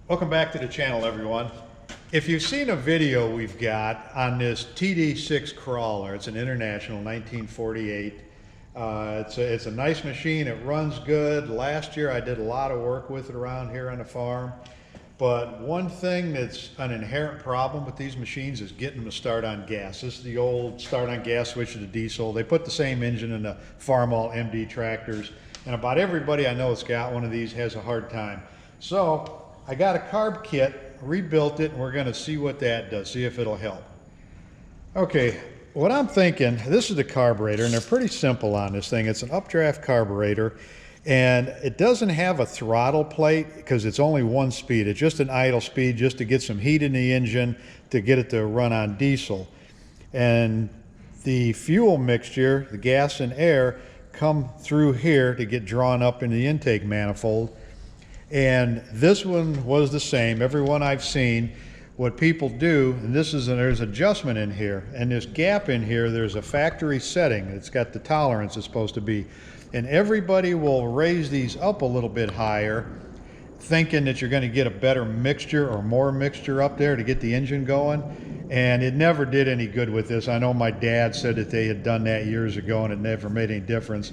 Welcome back to the channel, everyone. If you've seen a video we've got on this TD6 crawler, it's an International 1948. It's a nice machine. It runs good. Last year I did a lot of work with it around here on the farm. But one thing that's an inherent problem with these machines is getting them to start on gas. This is the old start on gas switch to the diesel. They put the same engine in the Farmall MD tractors. And about everybody I know that's got one of these has a hard time. So I got a carb kit, rebuilt it, and we're going to see what that does, see if it'll help. Okay, what I'm thinking, this is the carburetor, and they're pretty simple on this thing. It's an updraft carburetor, and it doesn't have a throttle plate because it's only one speed. It's just an idle speed just to get some heat in the engine to get it to run on diesel. And the fuel mixture, the gas and air, come through here to get drawn up in the intake manifold. And this one was the same. Every one I've seen, what people do, and there's adjustment in here, and this gap in here, there's a factory setting. It's got the tolerance it's supposed to be. And everybody will raise these up a little bit higher, thinking that you're going to get a better mixture or more mixture up there to get the engine going. And it never did any good with this. I know my dad said that they had done that years ago and it never made any difference.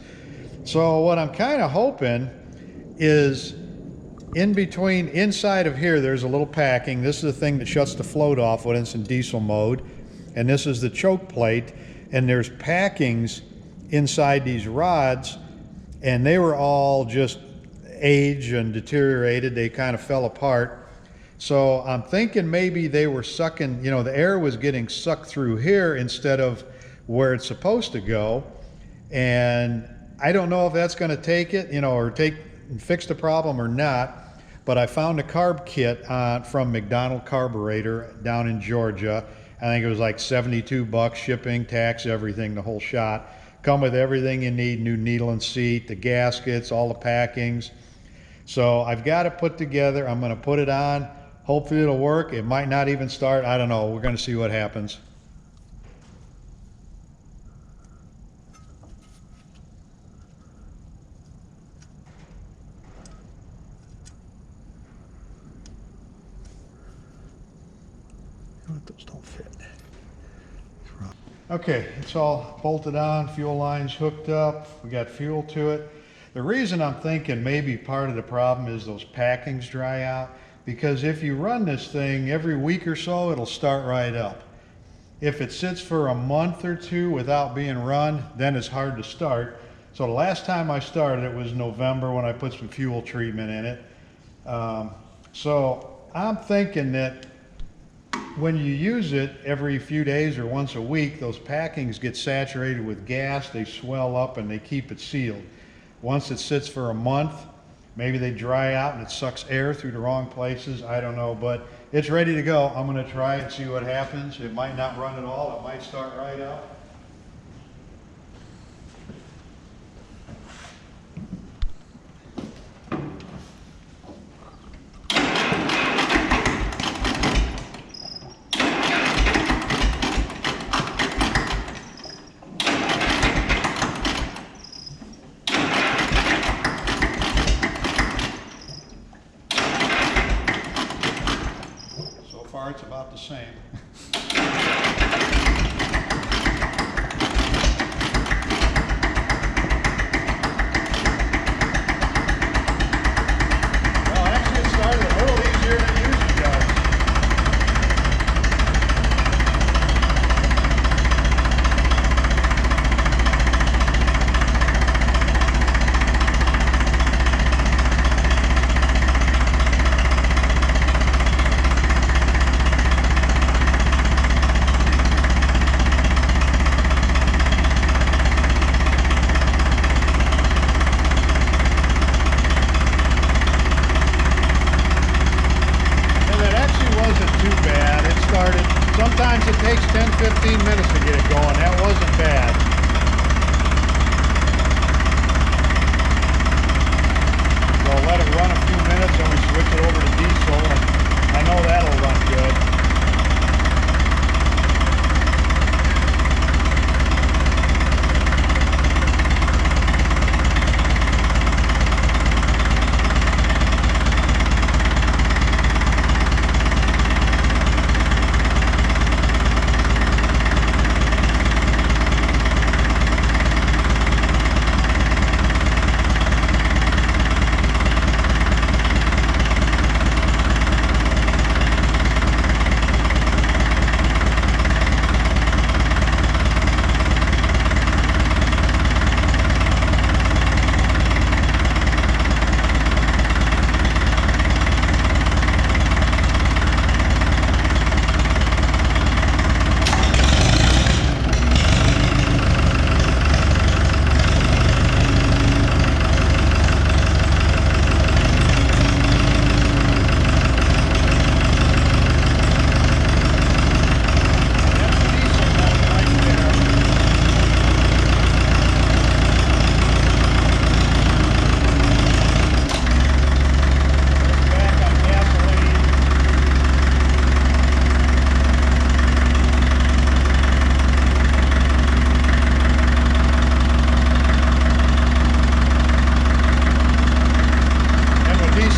So what I'm kind of hoping is, in between, inside of here, there's a little packing. This is the thing that shuts the float off when it's in diesel mode. And this is the choke plate. And there's packings inside these rods, and they were all just aged and deteriorated. They kind of fell apart. So I'm thinking maybe they were sucking, the air was getting sucked through here instead of where it's supposed to go. And I don't know if that's going to take it, or fix the problem or not. But I found a carb kit from McDonald Carburetor down in Georgia. I think it was like 72 bucks, shipping, tax, everything, the whole shot. Come with everything you need, new needle and seat, the gaskets, all the packings. So I've got it put together. I'm going to put it on. Hopefully it'll work. It might not even start. I don't know. We're going to see what happens. Those don't fit. Okay, it's all bolted on, fuel lines hooked up, we got fuel to it. The reason I'm thinking maybe part of the problem is those packings dry out, because if you run this thing every week or so, it'll start right up. If it sits for a month or two without being run, then it's hard to start. So the last time I started it was November when I put some fuel treatment in it. So I'm thinking that when you use it every few days or once a week, those packings get saturated with gas, they swell up, and they keep it sealed. Once it sits for a month, maybe they dry out and it sucks air through the wrong places. I don't know, but it's ready to go. I'm going to try it and see what happens. It might not run at all. It might start right up. It's about the same. Well, actually it started a little easier than it usually does. Sometimes it takes 10-15 minutes to get it going. That wasn't bad. So let it run a few minutes and we switch it over to diesel, and I know that'll run good.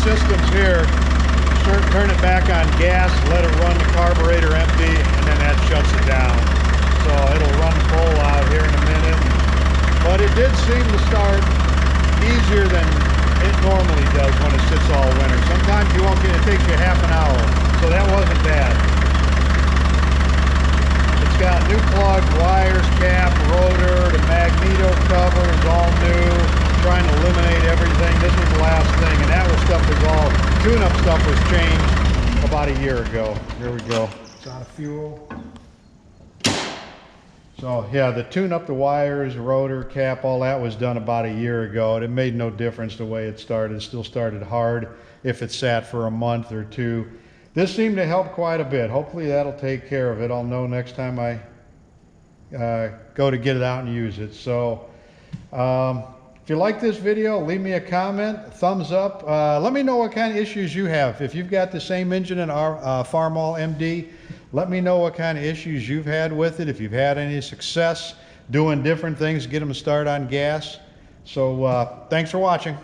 systems here. Turn it back on gas, let it run the carburetor empty, and then that shuts it down. So it'll run full out here in a minute. But it did seem to start easier than it normally does when it sits all winter. Sometimes you won't get, it takes you half an hour. So that wasn't bad. It's got new plugs, wires, cap, rotor, the magneto cover is all new. Trying to eliminate everything. This was the last thing, and that was stuff was all, tune-up stuff was changed about a year ago. Here we go. It's out of fuel. So yeah, the tune up the wires, rotor, cap, all that was done about a year ago. It made no difference the way it started. It still started hard if it sat for a month or two. This seemed to help quite a bit. Hopefully that'll take care of it. I'll know next time I go to get it out and use it. So if you like this video, leave me a comment, thumbs up. Let me know what kind of issues you have. If you've got the same engine in our Farmall MD, let me know what kind of issues you've had with it. If you've had any success doing different things, get them to start on gas. So thanks for watching.